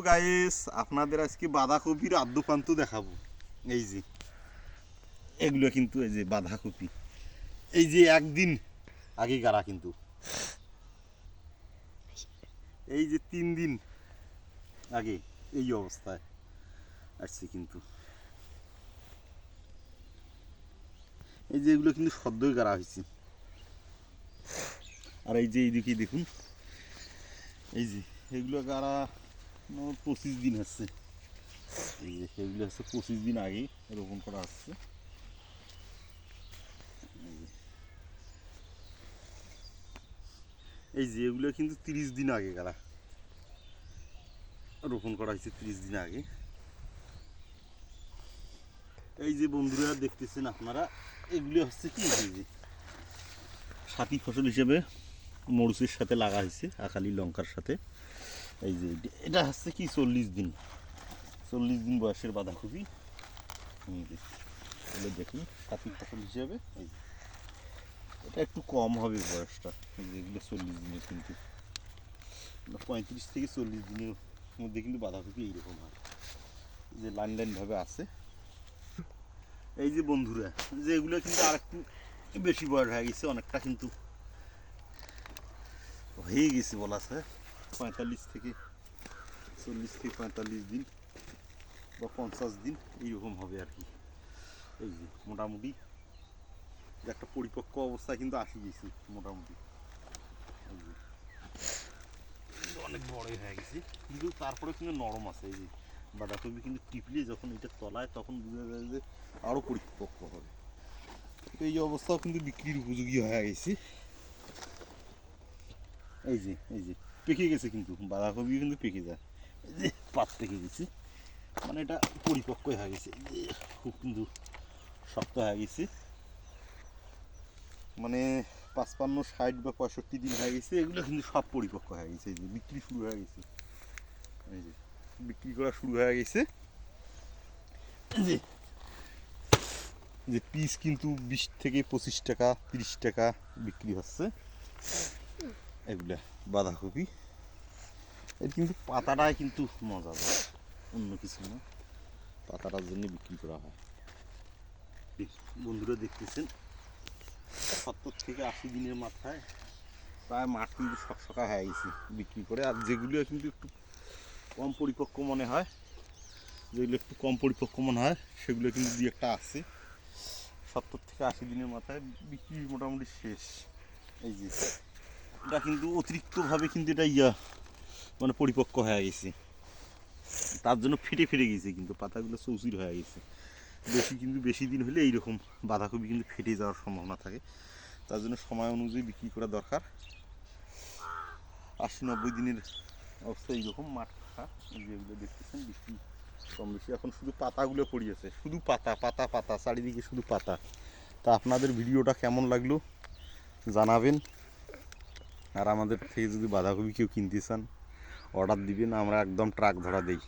Guys আপনাদের আজকে বাঁধাকপির আদ্যপান্ত দেখাবো। এই যে এগুলো কিন্তু এই যে বাঁধাকপি, এই যে একদিন আগে গাড়া, কিন্তু এই যে 3 দিন আগে এই অবস্থায় আসছে। কিন্তু এই যে এগুলো কিন্তু সদ্যই গাড়া হয়েছে। আর এই যে এইদিকে দেখুন, এই যে এগুলো গাড়া 25 দিন হচ্ছে। এই যে এগুলো হচ্ছে 25 দিন আগে রোপণ করা হচ্ছে। এই যে এগুলো কিন্তু 30 দিন আগে গাড়া রোপণ করা হয়েছে, 30 দিন আগে। এই যে বন্ধুরা দেখতেছেন আপনারা, এগুলো হচ্ছে কি এই যে সাথী ফসল হিসেবে মরিচের সাথে লাগা হয়েছে, আকালি লঙ্কার সাথে। এই যে এটা হচ্ছে কি 40 দিন বয়সের বাঁধাকপি। এগুলো দেখুন সাথী ফসল হিসেবে। এই এটা একটু কম হবে বয়সটা, এগুলো 40 দিনের, কিন্তু 35 থেকে 40 দিনের মধ্যে কিন্তু বাঁধাকপি এইরকম হয়, যে লাইন ভাবে আছে। এই যে বন্ধুরা, যে এগুলো কিন্তু আর একটু বেশি বয়স হয়ে গেছে, অনেকটা কিন্তু হয়ে গেছে বলা আছে। 45 থেকে 45 দিন বা 50 দিন এইরকম হবে আর কি। এই যে মোটামুটি একটা পরিপক্ক অবস্থায় কিন্তু আসি গেছি মোটামুটি। অনেক বড়ই হয়ে গেছে, কিন্তু তারপরে কিন্তু নরম আছে। এই যে বাঁধাকপি কিন্তু টিপলে যখন এটা তলায়, তখন বোঝা যায় যে আরও পরিপক্ক হবে। এই অবস্থাও কিন্তু বিক্রির উপযোগী হয়ে গেছে। এই যে পেকে গেছে, কিন্তু বাঁধাকপি কিন্তু পেকে যায়। এই যে পাত পেকে গেছে, মানে এটা পরিপক্ক হয়ে গেছে। খুব কিন্তু শক্ত হয়ে গেছে, মানে 55, 60 বা 65 দিন হয়ে গেছে। এগুলো কিন্তু সব পরিপক্ক হয়ে গেছে। এই যে বিক্রি শুরু হয়ে গেছে, এই যে বিক্রি করা শুরু হয়ে গেছে। যে পিস কিন্তু 20 থেকে 25 টাকা, 30 টাকা বিক্রি হচ্ছে এগুলা বাঁধাকপি। এর কিন্তু পাতাটাই কিন্তু মজাদার, অন্য কিছু না, পাতাটার জন্য বিক্রি করা হয়। বন্ধুরা দেখতেছেন 70 থেকে 80 দিনের মাথায় প্রায় মাঠ কিন্তু শকশকা হয়ে গেছে বিক্রি করে। আর যেগুলো কিন্তু একটু কম পরিপক্ক মনে হয়, সেগুলো কিন্তু 2-1টা আছে। 70 থেকে 80 দিনের মাথায় বিক্রি মোটামুটি শেষ। এই যে এটা কিন্তু অতিরিক্তভাবে কিন্তু এটা মানে পরিপক্ক হয়ে গেছে, তার জন্য ফেটে গেছে, কিন্তু পাতাগুলো চৌচির হয়ে গেছে। বেশি দিন হলে এইরকম বাঁধাকপি কিন্তু ফেটে যাওয়ার সম্ভাবনা থাকে। তার জন্য সময় অনুযায়ী বিক্রি করা দরকার। 80-90 দিনের অবস্থা এইরকম মাঠ ফাঁকা, যেগুলো দেখতেছেন বিক্রি কম বেশি। এখন শুধু পাতাগুলো পড়িয়েছে, শুধু পাতা চারিদিকে শুধু পাতা। তা আপনাদের ভিডিওটা কেমন লাগলো জানাবেন। আর আমাদের থেকে যদি বাঁধাকপি কেউ কিনতে চান অর্ডার দিবেন, আমরা একদম ট্রাক ধরা দেই।